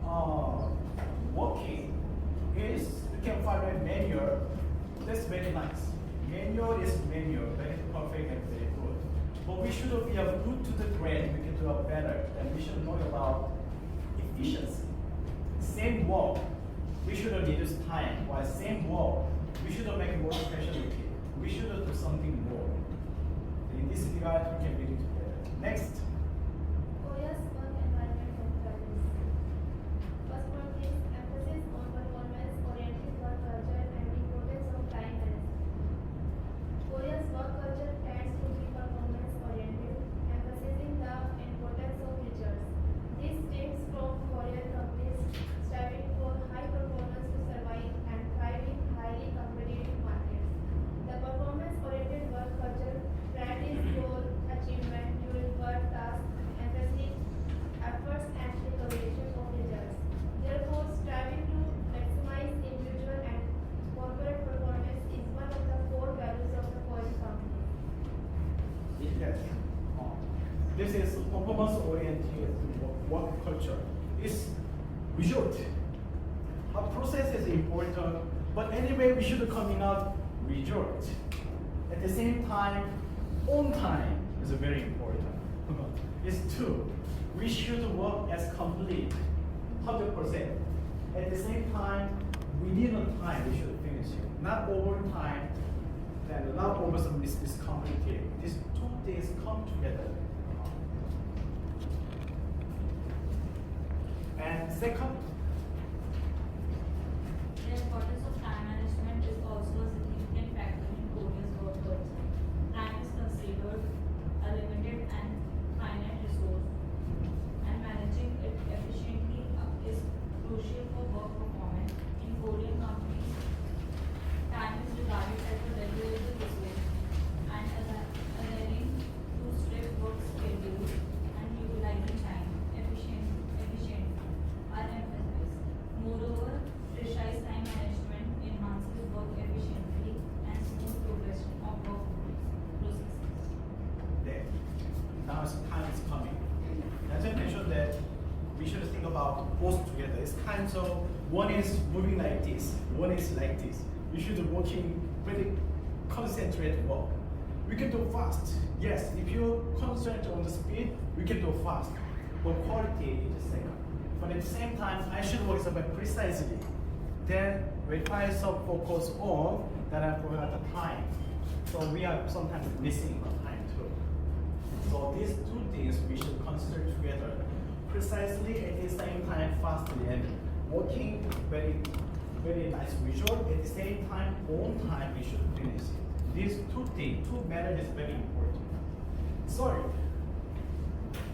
uh, working is you can follow a manual. That's very nice. Manual is manual, very perfect and very good. But we should be a good to the grade. We can do a better, and we should know about efficiency. Same work, we should reduce time. While same work, we should make more specialty. We should do something more. In this regard, we can be together. Next. Korea's work environment and values. First point is emphasis on performance-oriented work culture and importance of time management. Korea's work culture tends to be performance-oriented, emphasizing the importance of results. This stems from Korean companies striving for high performance to survive and thrive in highly competitive markets. The performance-oriented work culture practices goal achievement during work tasks, emphasis efforts and recognition of results. Therefore, striving to maximize individual and corporate performance is one of the core values of the Korean company. Yes. This is performance-oriented work culture. It's result. Our process is important, but anyway, we should coming out result. At the same time, on time is very important. It's two. We should work as complete, 100%. At the same time, within a time, we should finish it. Not over time, and not over some miscommunicate. These two things come together. And second, The importance of time management is also a significant factor in Korea's work culture. Time is considered a limited and finite resource, and managing it efficiently is crucial for work performance. In Korean companies, time is regarded as a valuable resource, and adhering to strict work schedules and utilizing time efficiently are emphasized. Moreover, precise time management enhances work efficiency and smooth progression of work processes. there. Now time is coming. As I mentioned that we should think about both together. It's kind of one is moving like this, one is like this. We should be working very concentrated work. We can do fast. Yes, if you concentrate on the speed, we can do fast. But quality is the second. But at the same time, I should work somewhat precisely. Then require some focus on that I forgot the time. So we are sometimes missing the time too. So these two things we should consider together. Precisely at the same time fastly and working very nice visual. At the same time, on time we should finish it. These two things, two matters is very important. Sorry.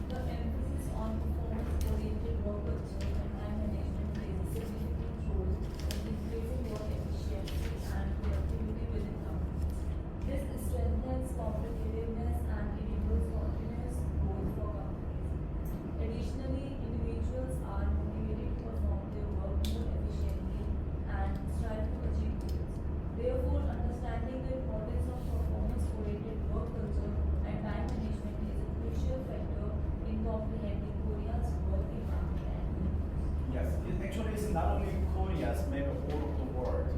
The emphasis on performance-oriented work culture and time management plays a significant role in increasing work efficiency and productivity within companies. This strengthens competitiveness and enables continuous growth for companies. Additionally, individuals are motivated to perform their work more efficiently and strive to achieve goals. Therefore, understanding the importance of performance-oriented work culture and time management is a crucial factor in comprehending Korea's work environment and values. Yes, it actually is not only Korea, it's maybe all of the world.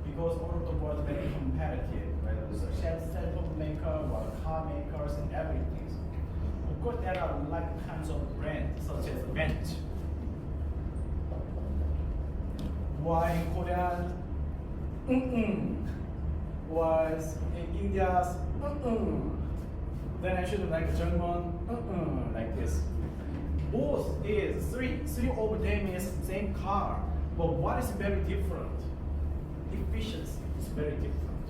Because all of the world is very competitive, whether it's a cell phone maker or car makers and everything. Of course, there are like kinds of brands such as Bench. Why in Korea, was in India's, then I should like German, like this. Both is three of them is same car, but what is very different? Efficiency is very different.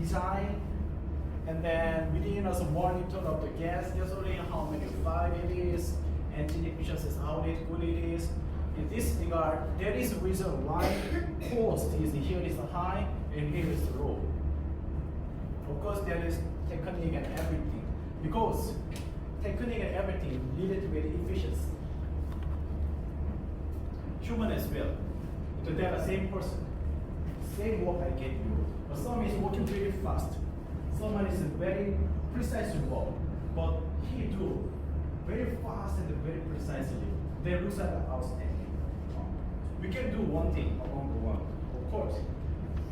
Design, and then within us monitor of the gas gasoline, how many fire it is, engine efficiency is how good it is. In this regard, there is a reason why cost is here is high and here is low. Of course, there is technique and everything. Because technique and everything related with efficiency. Human as well. So they are the same person. Same work I gave you. But some is working very fast. Someone is very precise work. But he do very fast and very precisely. They looks at outstanding. we can do one thing among the one. Of course,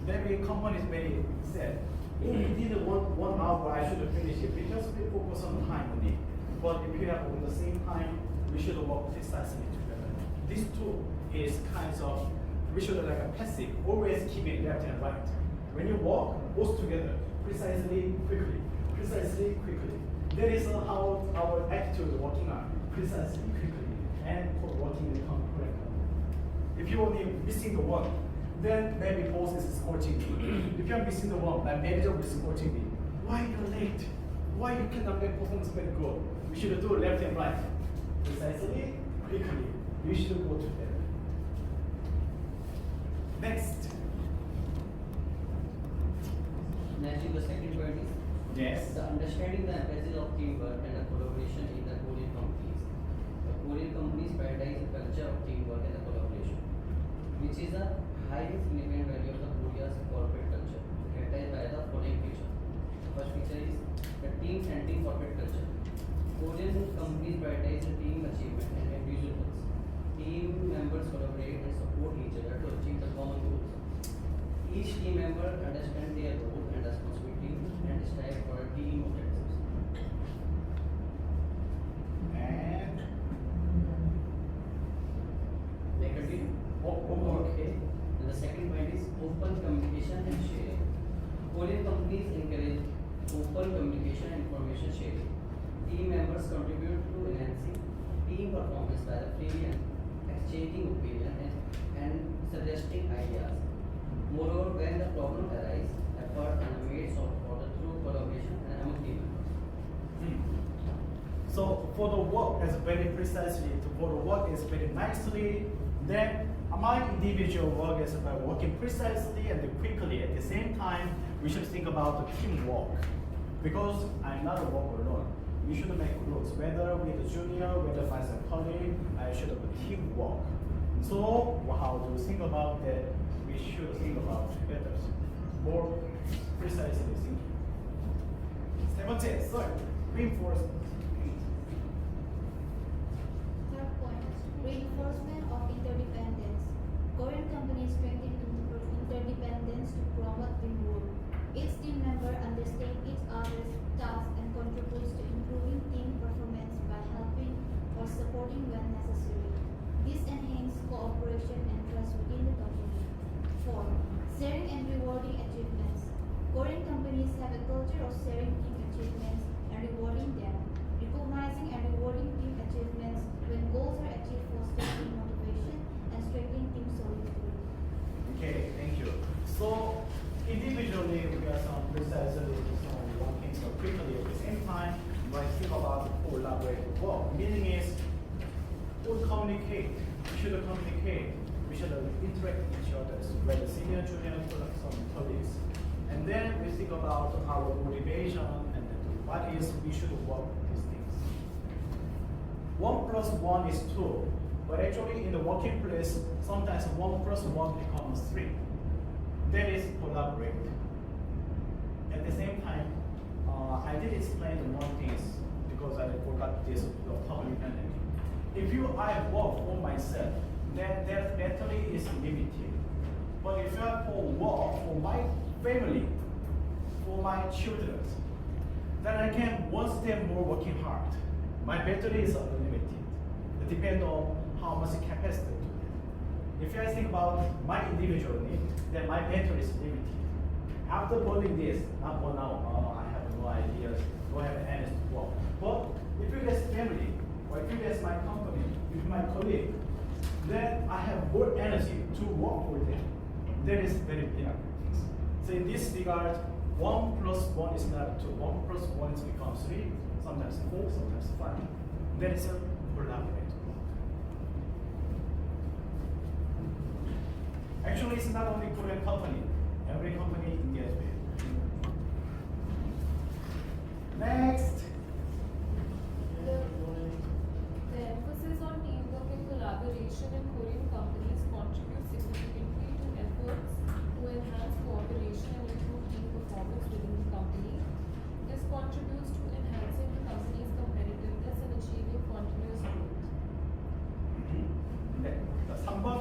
maybe company is very sad. Oh, we did one hour, I should finish it because we focus on time only. But if you have on the same time, we should work precisely together. These two is kinds of, we should like a passive, always keep it left and right. When you walk, both together, precisely, quickly, precisely, quickly. That is how our attitude working on, precisely, quickly, and for working in correctly. If you're only missing the one, then maybe boss is scolding me. If you're missing the one, my manager will scolding me. Why you're late? Why you cannot make performance very good? We should do left and right. Precisely, quickly. We should go together. Next. Next, the second point is Yes. the understanding the emphasis of teamwork and the collaboration in the Korean companies. The Korean companies prioritize the culture of teamwork and the collaboration, which is a highly significant value of the Korea's corporate culture, characterized by the following features. The first feature is the team-centric corporate culture. Korean companies prioritize the team achievement and individual goals. Team members collaborate and support each other to achieve the common goals. Each team member understands their role and responsibility and strive for a team objectives. And May I continue? one more. Okay. And the second point is open communication and sharing. Korean companies encourage open communication and information sharing. Team members contribute to enhancing team performance by the freely exchanging opinions and suggesting ideas. Moreover, when the problem arises, efforts are made for the through collaboration and among team members. So for the work is very precisely, for the work is very nicely, then my individual work is about working precisely and quickly. At the same time, we should think about the teamwork. Because I'm not a worker alone. We should make rules, whether with the junior, whether with a colleague, I should have a teamwork. So how to think about that? We should think about together, more precisely thinking. 세 번째, third, reinforcement. Third point, reinforcement of interdependence. Korean companies strengthen interdependence to promote teamwork. Each team member understands each other's tasks and contributes to improving team performance by helping or supporting when necessary. This enhances cooperation and trust within the company. 4. Sharing and rewarding achievements. Korean companies have a culture of sharing team achievements and rewarding them. Recognizing and rewarding team achievements when goals are achieved fosters team motivation and strengthening team solidarity. Okay, thank you. So individually, we are some precisely some working so quickly at the same time. When I think about collaborative work, meaning is we communicate. We should communicate. We should interact with each other, whether senior, junior, some colleagues. And then we think about our motivation and what is we should work with these things. 1 plus 1 is 2, but actually in the working place, sometimes 1 plus 1 becomes 3. That is collaborate. At the same time, I did explain the one things because I forgot this public entity. If I work for myself, then that battery is limited. But if I for work for my family, for my children, then I can one step more working hard. My battery is unlimited. It depends on how much capacity. If I think about my individual need, then my battery is limited. After burning this, not one hour, I have no idea, don't have energy to work. But if you guys family, or if you guys my company, if my colleague, then I have more energy to work for them. That is very big. So in this regard, 1 plus 1 is not 2. 1 plus 1 is becomes 3, sometimes 4, sometimes 5. That is a collaborative. Actually, it's not only Korean company. Every company engages with. Next. The emphasis on teamwork and collaboration in Korean companies contributes significantly to efforts to enhance cooperation and improve team performance within the company. This contributes to enhancing the company's competitiveness and achieving continuous growth. 네, 3번.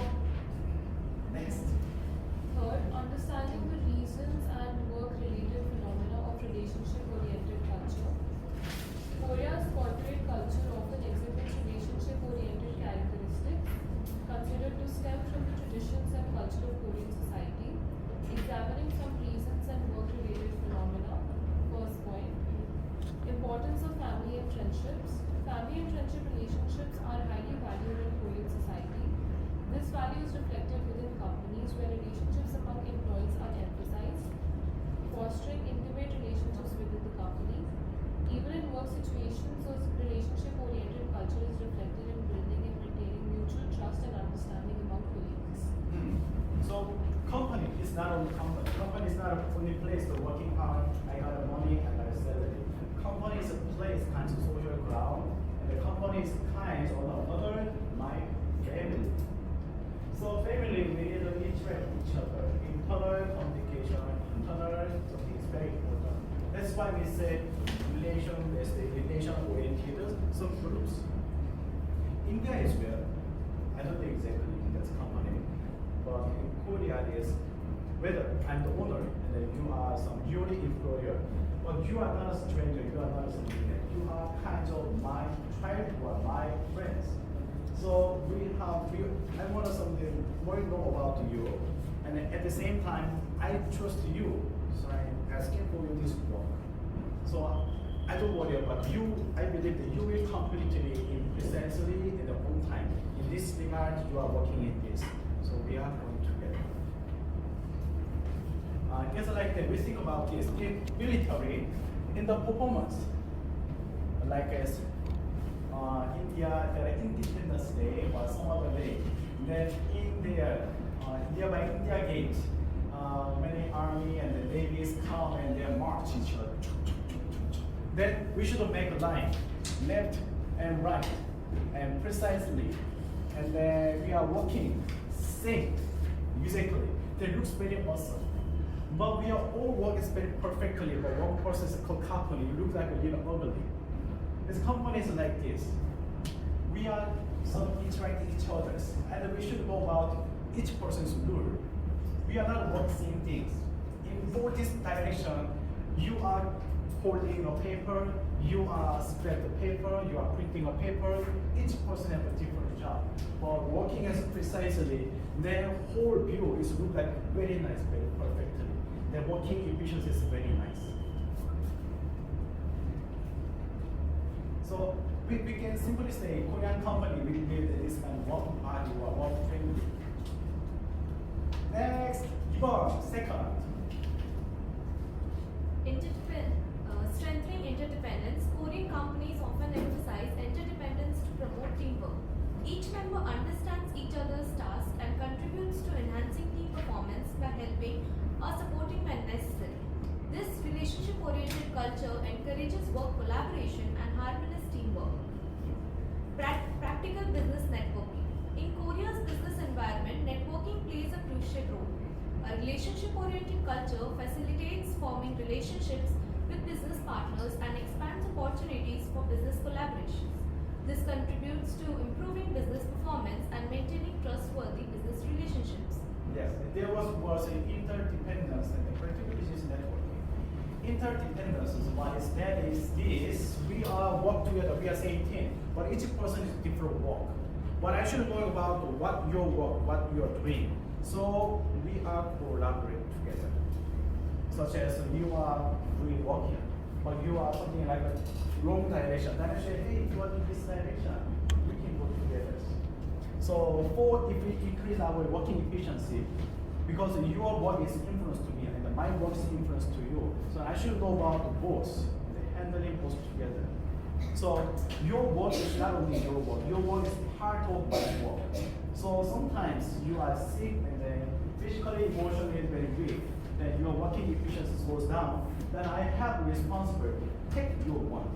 companies where relationships among employees are emphasized, fostering intimate relationships within the company. Even in work situations, a relationship-oriented culture is reflected in building and maintaining mutual trust and understanding among colleagues. So company is not only company. Company is not only place to working hard. I got money, I got a salary. Company is a place, kind of social ground, and the company is kind of another my family. So family, we need to interact with each other. Internal communication, internal something is very important. That's why we say relation-oriented some groups. India is where I don't think exactly India's company, but in Korea is whether I'm the owner and then you are some unique employer, but you are not a stranger, you are not something that you are kind of my tribe or my friends. So I want something more know about you, and then at the same time I trust you, so I'm asking for you this work. So I don't worry about you. I believe that you will complete it in precisely in the own time. In this regard, you are working in this. So we are going together. It's like that we think about this in military, in the performance. Like as India, their Independence Day or some other day. Then in their India by India Gate, many army and the navies come and they march each other. Then we should make a line, left and right, and precisely. And then we are walking same, exactly. That looks very awesome. But we are all working very perfectly, but one person is called company, you look like a little ugly. This company is like this. We are sort of interacting with each other, and we should know about each person's rule. We are not working same things. In both this direction, you are holding a paper, you are spread the paper, you are printing a paper. Each person has a different job. But working as precisely, their whole view is look like very nice, very perfectly. Their working efficiency is very nice. So we can simply say Korean company will build this kind of work party or work family. Next, 2번, second. Strengthening interdependence, Korean companies often emphasize interdependence to promote teamwork. Each member understands each other's tasks and contributes to enhancing team performance by helping or supporting when necessary. This relationship-oriented culture encourages work collaboration and harmonious teamwork. Practical business networking. In Korea's business environment, networking plays a crucial role. A relationship-oriented culture facilitates forming relationships with business partners and expands opportunities for business collaborations. This contributes to improving business performance and maintaining trustworthy business relationships. Yes, there was an interdependence and the practical business networking. Interdependence is what is that is this. We are work together, we are same team, but each person is different work. But I should know about what your work, what you are doing. So we are collaborate together. Such as you are doing work here, but you are something like a wrong direction. Then I say, hey, you are in this direction. We can work together. So if we increase our working efficiency, because your work is influence to me and my work is influence to you. So I should know about both, and handling both together. So your work is not only your work is part of my work. So sometimes you are sick and then physically, emotionally very weak, then your working efficiency goes down, then I have responsibility. Take your work.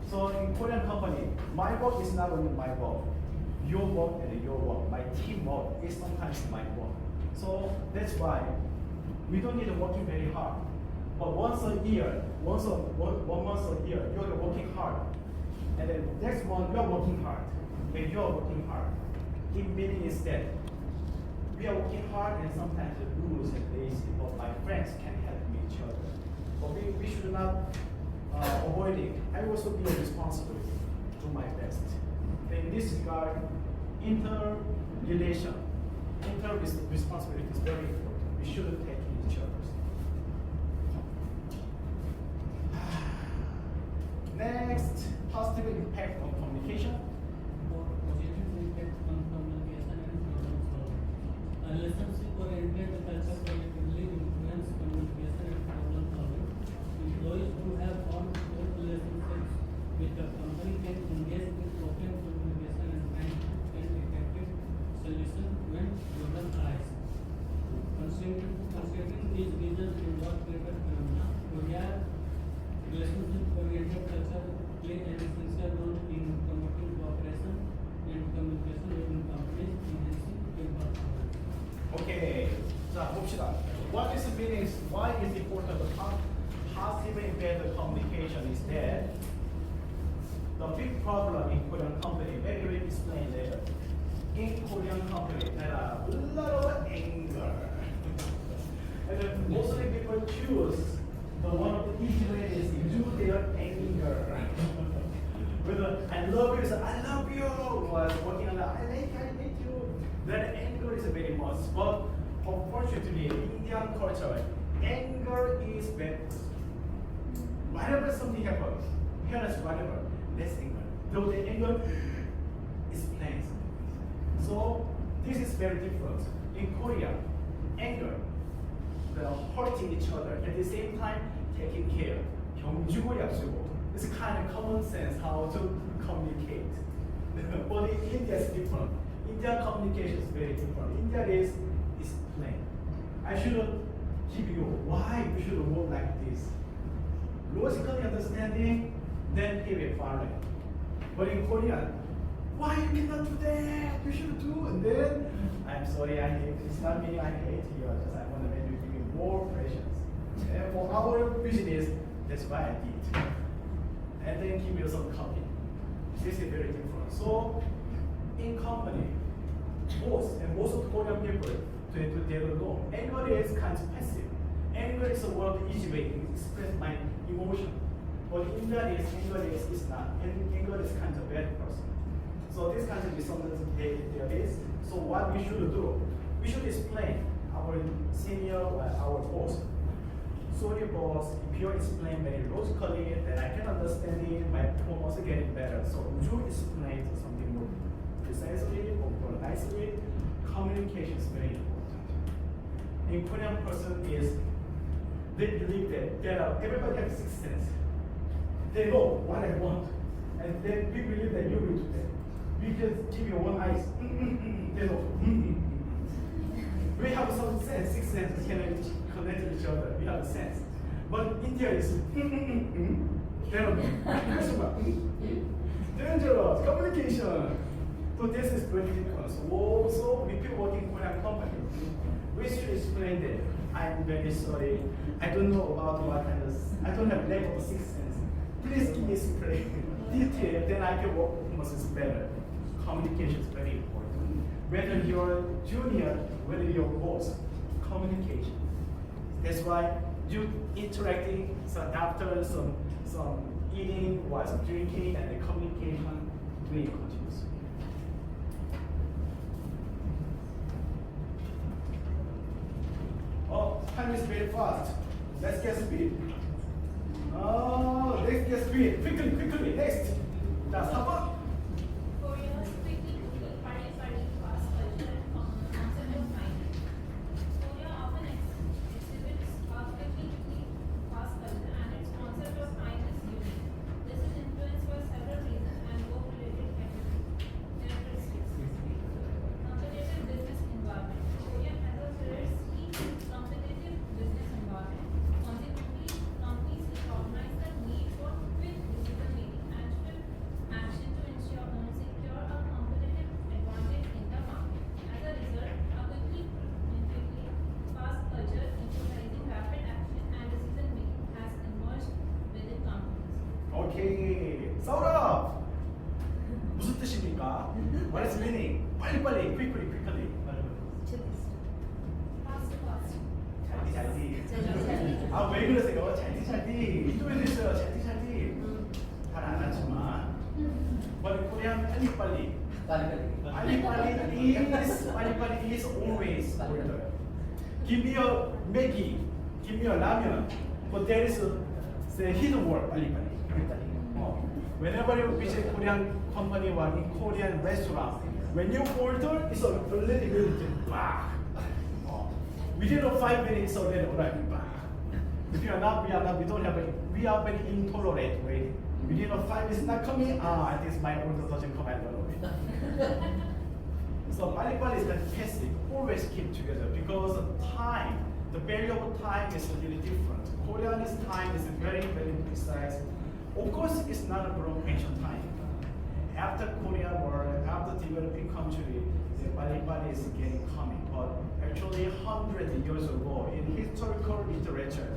So in Korean company, my work is not only my work. Your work and your work, my teamwork is sometimes my work. So that's why we don't need to working very hard. But once a year, one month a year, you're working hard. And then next one, you're working hard. And you're working hard. It means that we are working hard and sometimes the rules and lazy, but my friends can help me each other. But we should not avoid it. I also be responsible to do my best. In this regard, inter-relation, inter-responsibility is very important. We shouldn't take each other's. Next, positive impact on communication. Positive impact on communication and problem solving. A relationship competition when problem arise. Considering these reasons in work related phenomena, Korea relationship-oriented culture play an essential role in promoting cooperation and communication within companies, enhancing team performance. 오케이. 자, 봅시다. What is the meaning? Why is important the positive and bad communication is that the big problem in Korean company, maybe we explain later. In Korean company, there are a lot of anger. And then mostly people choose the one of the easy way is use their anger. Whether I love you, so I love you, was working on the I like you. That anger is very much. But unfortunately, in Indian culture, anger is bad. Whenever something happens, parents, whatever, let's anger. Though the anger is planned. So this is very different. In Korea, anger, they're hurting each other at the same time taking care. 경주고 약주고. It's kind of common sense how to communicate. But in India is different. Indian communication is very different. India is plain. I should give you why we should work like this. Logically understanding, then he will follow. But in Korean, why you cannot do that? You should do. And then, I'm sorry, I hate. It's not meaning I hate you. I just I want to make you give me more pressures. And for our business, that's why I did. And then give you some copy. This is very different. So, in company, most of the Korean people, they don't know. Anger is kind of passive. Anger is one of the easy way to express my emotion. But anger is not. Anger is kind of bad person. So this kind of dissonance there is. So what we should do, we should explain our senior or our boss. Sorry boss, if you explain very logically, then I can understand it, my performance is getting better. So would you explain something more precisely or more nicely? Communication is very important. In Korean person is, they believe that everybody has sixth sense. They know what I want. And then we believe that you will do that. We just give you one eyes. They know. We have some sense, sixth sense, we can connect to each other. We have a sense. But India is they don't know. Dangerous communication. So this is very different. So if you work in Korean company, we should explain that I'm very sorry. I don't know about what kind of I don't have level of sixth sense. Please give me some detail, then I can work almost better. Communication is very important. Whether you're junior, whether you're boss, communication. That's why you interacting so after some eating or some drinking and the communication really continues. Oh, time is very fast. Let's get speed. Oh, let's get speed. Quickly. Next. That's how much? Korea's quickly party fast culture and concept of finance. Korea often exhibits a quickly fast culture and its concept of finance is unique. This is influenced by several reasons and work-related characteristics. Competitive business environment. Korea has a fiercely competitive business environment. Consequently, companies recognize the need for quick decision-making and swift action to secure a competitive advantage in the market. As a result, a quickly fast culture emphasizing rapid action and decision-making has emerged within companies. 오케이. 싸우라. 무슨 뜻입니까? What is meaning? 빨리. quickly. 잘디. 아, 왜 그러세요? 잘디. 인도에도 있어요. 잘디. 잘 안 하지만. But Korean 빨리. 빨리 is always order. Give me a Maggi, give me a ramen, but there is a hidden word 빨리. Whenever you visit Korean company or in Korean restaurant, when you order, it's already wow. Within 5 minutes already alright. If you are not, we are very intolerant waiting. Within 5 minutes not coming, this my order doesn't come at all. So So 빨리빨리 is kind of passive, always keep together because time, the value of time is really different. Korean's time is very, very precise. Of course, it's not a from ancient time. After Korea war, after developing country, the 빨리빨리 is getting coming. But actually, 100 years ago, in historical literature,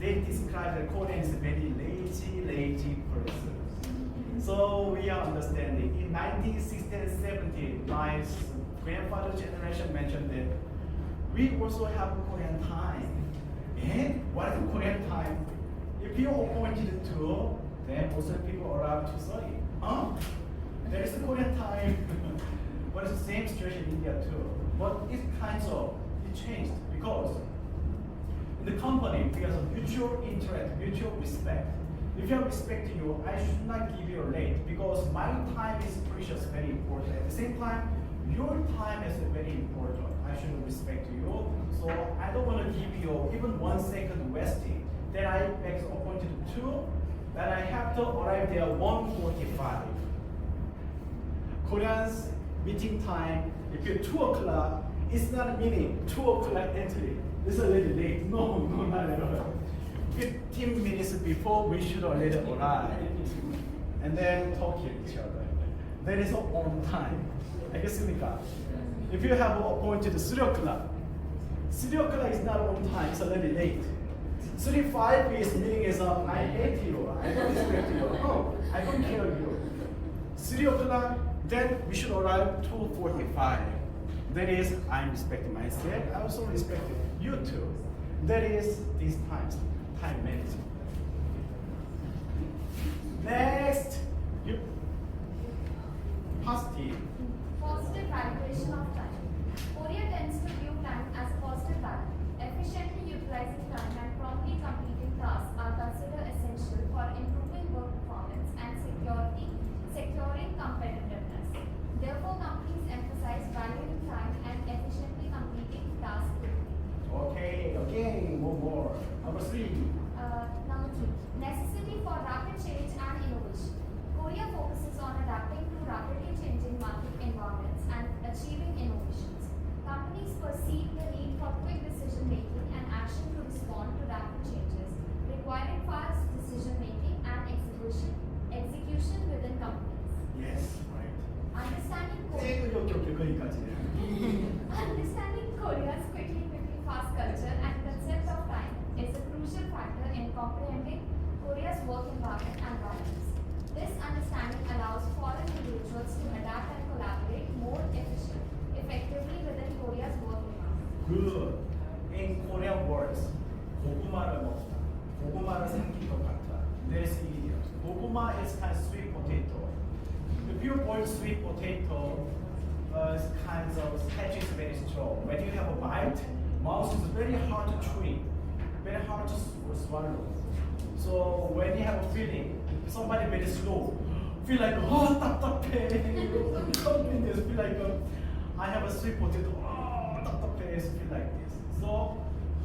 they describe the Korean as a very lazy person. So we are understanding. In 1960 and 70, my grandfather generation mentioned that we also have Korean time. And what is Korean time? If you are appointed to, then also people are allowed to study. There is a Korean time. But it's the same situation in India too. But it changed because in the company, because of mutual interest, mutual respect. If I'm respecting you, I should not give you a late because my time is precious, very important. At the same time, your time is very important. I should respect you. So I don't want to give you even 1 second wasting. Then I make appointed 2, then I have to arrive there 1:45. Koreans meeting time, if you're 2 o'clock, it's not meaning 2 o'clock entry. It's a little late. No, not at all. 15 minutes before we should already arrive. And then talk to each other. That is on time. 알겠습니까? If you have appointed 3 o'clock, 3 o'clock is not on time, it's a little late. 3:05 is meaning is I hate you, I don't respect you. No, I don't care you. 3 o'clock, then we should arrive 2:45. That is, I'm respecting myself, I also respect you too. That is these times, time management. Next, you positive. Positive valuation of time. Korea tends to view time as a positive value. Efficiently utilizing time and promptly completing tasks are considered essential for improving work performance and securing competitiveness. Therefore, companies emphasize valuing time and efficiently completing tasks quickly. Okay, one more. Number 3. Number 3. Necessity for rapid change and innovation. Korea focuses on adapting to rapidly changing market environments and achieving innovations. Companies perceive the need for quick decision making and action to respond to rapid changes, requiring fast decision making and execution within companies. Yes, right. Understanding 오케이, 거기까지. Understanding Korea's quickly fast culture and concept of time is a crucial factor in comprehending Korea's work environment and values. This understanding allows foreign individuals to adapt and collaborate more effectively within Korea's work environment. Good. In Korean words, 고구마를 먹다. 고구마를 삼킨 것 같다. There's idiom. 고구마 is kind of sweet potato. If you boil sweet potato, it's kind of texture is very strong. When you have a bite, mouth is very hard to chew, very hard to swallow. So when you have a feeling, somebody very slow, feel like 답답해. Convenience, feel like I have a sweet potato. 답답해. Feel like this. So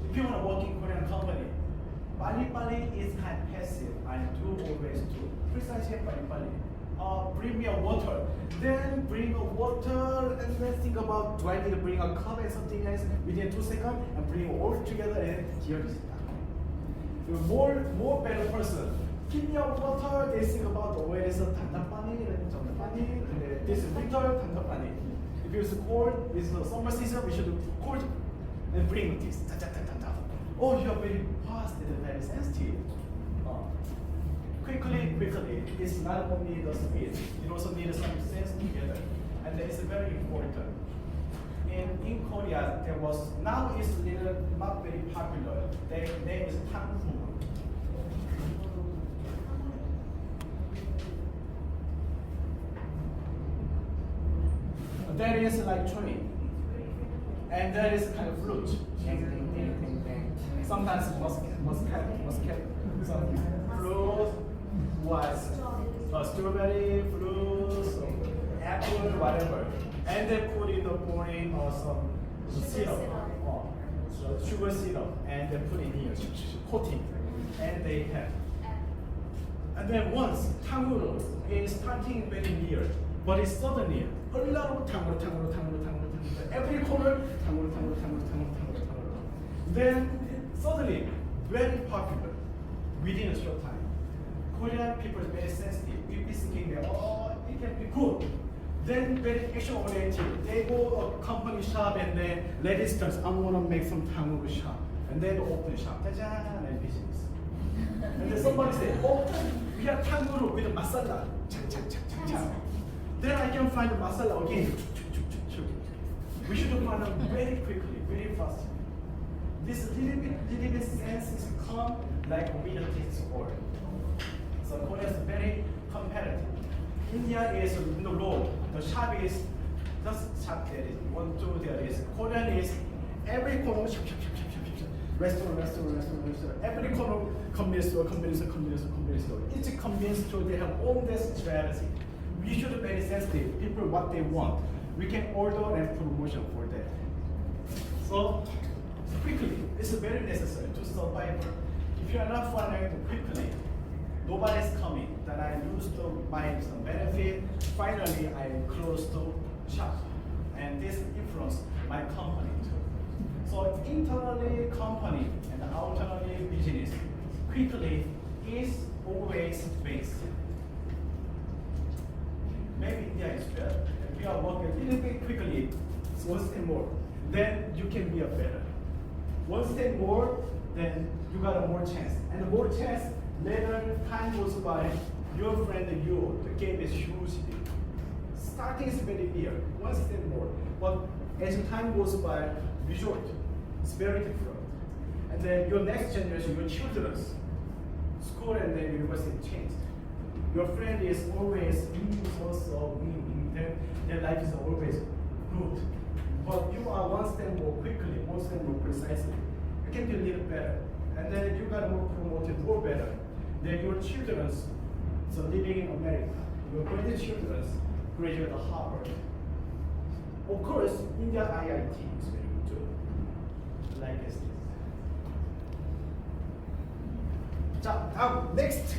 if you want to work in Korean company, 빨리빨리 is kind of passive. I do always do. Precisely 빨리빨리. Bring me a water. Then bring a water and then think about do I need to bring a cup and something else within 2 seconds and bring it all together and here is it. The more better person. Give me a water. They think about where is a 단답하니, 정답하니. This is winter 단답하니. If it's cold, it's the summer season. We should do cold and bring this. Oh, you are very fast and very sensitive. Quickly. It's not only the speed, it also needs some sense together. And that is very important. In Korea, there was, now it's little, not very popular. Their name is Tangfu. That is like chewing. And that is kind of fruit. Sometimes muscat. Some fruit was strawberry, fruits, apple, whatever. And they put in the boiling or some syrup, so sugar syrup, and they put in here, coating, and they have. And then once 탕후루 is starting very near, but it's suddenly a lot of 탕후루 Then suddenly, very popular within a short time. Korean people are very sensitive. We be thinking that it can be good. Then very action oriented. They go a company shop and then ladies turns, I want to make some tanguru shop. And then open shop. 짜잔, and business. And then somebody say, oh, we have tanguru with masala. Chak, chak, chak, chak, chak. Then I can find the masala again. We should find them very quickly, very fast. This little bit sense is come like winner takes all. So Korea is very competitive. India is in the road. The shop is just shop there is 1, 2 there is. Korean is every corner shop, shop, shop, shop, shop, shop. Restaurant. Every corner convenience store. Each convenience store they have own their strategy. We should be very sensitive. People what they want. We can order and promotion for that. So quickly, it's very necessary to survive. If you are not finding quickly, nobody's coming. Then I lose my some benefit. Finally, I close the shop, and this influence my company too. So internally company and outernally business quickly is always best. Maybe India is better. If you are working a little bit quickly, one step more, then you can be a better. One step more, then you got a more chance. And the more chance, later time goes by, your friend and you, the game is huge. Starting is very near, one step more. But as time goes by, result, it's very different. And then your next generation, your children's school and then university changed. Your friend is always winning, then their life is always good. But you are one step more quickly, one step more precisely. You can do a little better. And then you got more promoted, more better. Then your children's, so living in America, your grandchildren's graduate at Harvard. Of course, India IIT is very good too. Like this. 자, 다음, next.